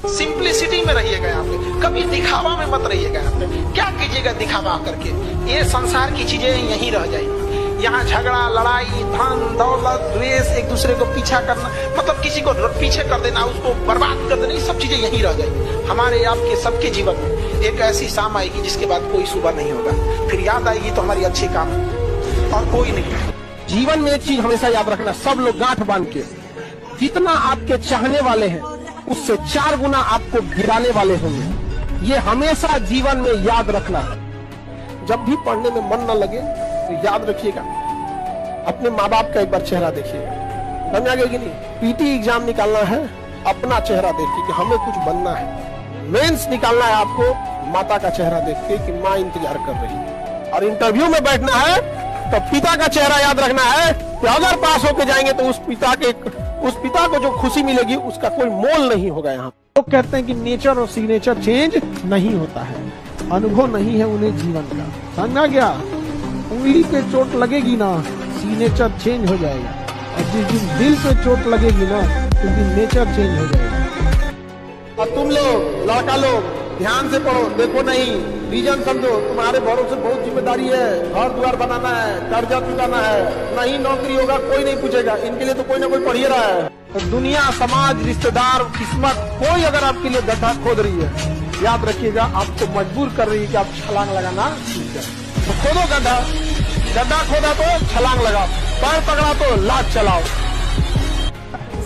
Simplicity में रहिएगा यहाँ पे, कभी दिखावा में मत रहिएगा यहाँ पे। क्या कीजिएगा दिखावा करके? ये संसार की चीजें यहीं रह जाएंगी। यहाँ झगड़ा, लड़ाई, धन दौलत, द्वेष, एक दूसरे को पीछा करना, मतलब किसी को पीछे कर देना, उसको बर्बाद कर देना, ये सब चीजें यहीं रह जाएंगी। हमारे आपके सबके जीवन में एक ऐसी शाम आएगी जिसके बाद कोई सुबह नहीं होगा, फिर याद आएगी तो हमारी अच्छी काम और कोई नहीं। जीवन में एक चीज हमेशा याद रखना, सब लोग गांठ बांध के, जितना आपके चाहने वाले हैं उससे 4 गुना आपको गिराने वाले होंगे। ये हमेशा जीवन में याद रखना है। जब भी पढ़ने में मन न लगे तो याद रखिएगा, अपने माँ बाप का एक बार चेहरा देखिएगा। समझ आ गया कि नहीं? पीटी एग्जाम निकालना है, अपना चेहरा देखिए कि हमें कुछ बनना है। मेंस निकालना है आपको, माता का चेहरा देख के कि माँ इंतजार कर रही है। और इंटरव्यू में बैठना है तो पिता का चेहरा याद रखना है कि अगर पास होके जाएंगे तो उस पिता को जो खुशी मिलेगी उसका कोई मोल नहीं होगा। यहाँ लोग कहते हैं कि नेचर और सिग्नेचर चेंज नहीं होता है, अनुभव नहीं है उन्हें जीवन का। समझा गया? उंगली पे चोट लगेगी ना, सिग्नेचर चेंज हो जाएगा, और जिस दिन दिल पे चोट लगेगी ना, उस दिन नेचर चेंज हो जाएगा। और तुम लोग लड़का लोग ध्यान से पढ़ो, देखो नहीं, रीजन समझो। तुम्हारे भरोसे बहुत जिम्मेदारी है, घर द्वार बनाना है, कर्जा चुकाना है, नहीं नौकरी होगा कोई नहीं पूछेगा, इनके लिए तो कोई ना कोई पढ़ ही रहा है। तो दुनिया, समाज, रिश्तेदार, किस्मत, कोई अगर आपके लिए गड्ढा खोद रही है, याद रखिएगा आपको मजबूर कर रही है कि आप छलांग लगाना सीख जाए। तो खोदो गड्ढा, गड्ढा खोदा तो छलांग लगाओ, पैर पकड़ा तो लात चलाओ।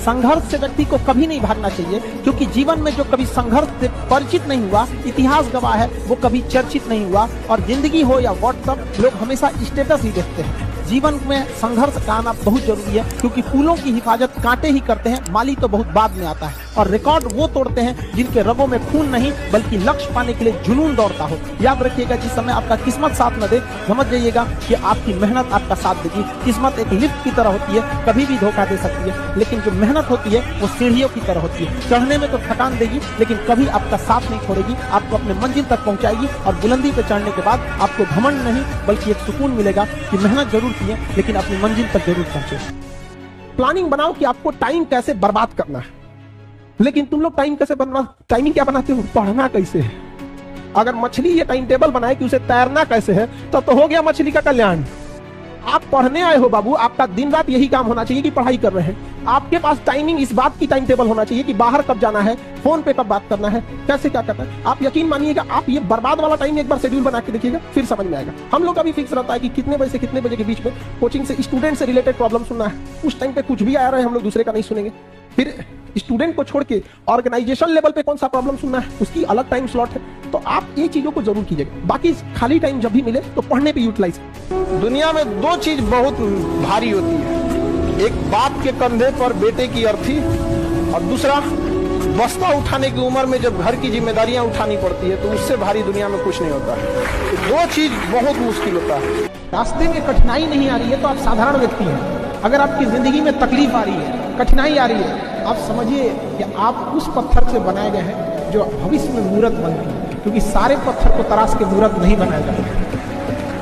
संघर्ष से व्यक्ति को कभी नहीं भागना चाहिए, क्योंकि जीवन में जो कभी संघर्ष से परिचित नहीं हुआ, इतिहास गवाह है, वो कभी चर्चित नहीं हुआ। और जिंदगी हो या व्हाट्सएप, लोग हमेशा स्टेटस ही देखते हैं। जीवन में संघर्ष का आना बहुत जरूरी है, क्योंकि फूलों की हिफाजत कांटे ही करते हैं, माली तो बहुत बाद में आता है। और रिकॉर्ड वो तोड़ते हैं जिनके रगों में खून नहीं बल्कि लक्ष्य पाने के लिए जुनून दौड़ता हो। याद रखिएगा, जिस समय आपका किस्मत साथ न दे, समझ जाइएगा कि आपकी मेहनत आपका साथ देगी। किस्मत एक लिफ्ट की तरह होती है, कभी भी धोखा दे सकती है, लेकिन जो मेहनत होती है वो सीढ़ियों की तरह होती है। चढ़ने में तो थकान देगी, लेकिन कभी आपका साथ नहीं छोड़ेगी, आपको अपने मंजिल तक पहुंचाएगी। और बुलंदी पे चढ़ने के बाद आपको घमंड नहीं बल्कि एक सुकून मिलेगा कि मेहनत जरूर की है, लेकिन अपनी मंजिल तक जरूर पहुंचे। प्लानिंग बनाओ कि आपको टाइम कैसे बर्बाद करना है, लेकिन तुम लोग टाइमिंग क्या बनाते हो? पढ़ना कैसे है। अगर मछली ये टाइम टेबल बनाए कि उसे तैरना कैसे है, तो हो गया मछली का कल्याण। आप पढ़ने आए हो बाबू, आपका दिन रात यही काम होना चाहिए कि पढ़ाई कर रहे हैं। आपके पास टाइमिंग, इस बात की टाइम टेबल होना चाहिए कि बाहर कब जाना है, फोन पे कब बात करना है, कैसे क्या करना है। आप यकीन मानिएगा, आप ये बर्बाद वाला टाइम एक बार शेड्यूल बना के देखिएगा, फिर समझ में आएगा। हम लोग का भी फिक्स रहता है कि कितने बजे से कितने बजे के बीच में कोचिंग से स्टूडेंट से रिलेटेड प्रॉब्लम सुनना है। उस टाइम पे कुछ भी आ रहा है, हम लोग दूसरे का नहीं सुनेंगे। फिर स्टूडेंट को छोड़ के ऑर्गेनाइजेशन लेवल पे कौन सा प्रॉब्लम सुनना है, उसकी अलग टाइम स्लॉट है। तो आप ये चीजों को जरूर कीजिएगा। बाकी खाली टाइम जब भी मिले तो पढ़ने पे यूटिलाइज। दुनिया में 2 चीज बहुत भारी होती है, एक बाप के कंधे पर बेटे की अर्थी, और दूसरा बस्ता उठाने की उम्र में जब घर की जिम्मेदारियां उठानी पड़ती है, तो उससे भारी दुनिया में कुछ नहीं होता है। तो 2 चीज बहुत मुश्किल होता है। रास्ते में कठिनाई नहीं आ रही है तो आप साधारण व्यक्ति हैं। अगर आपकी जिंदगी में तकलीफ आ रही है, कठिनाई आ रही है, आप समझिए कि आप उस पत्थर से बनाए गए हैं जो भविष्य में मूर्त बनती है, क्योंकि सारे पत्थर को तराश के मूर्त नहीं बनाया जाता।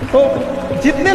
तो जितने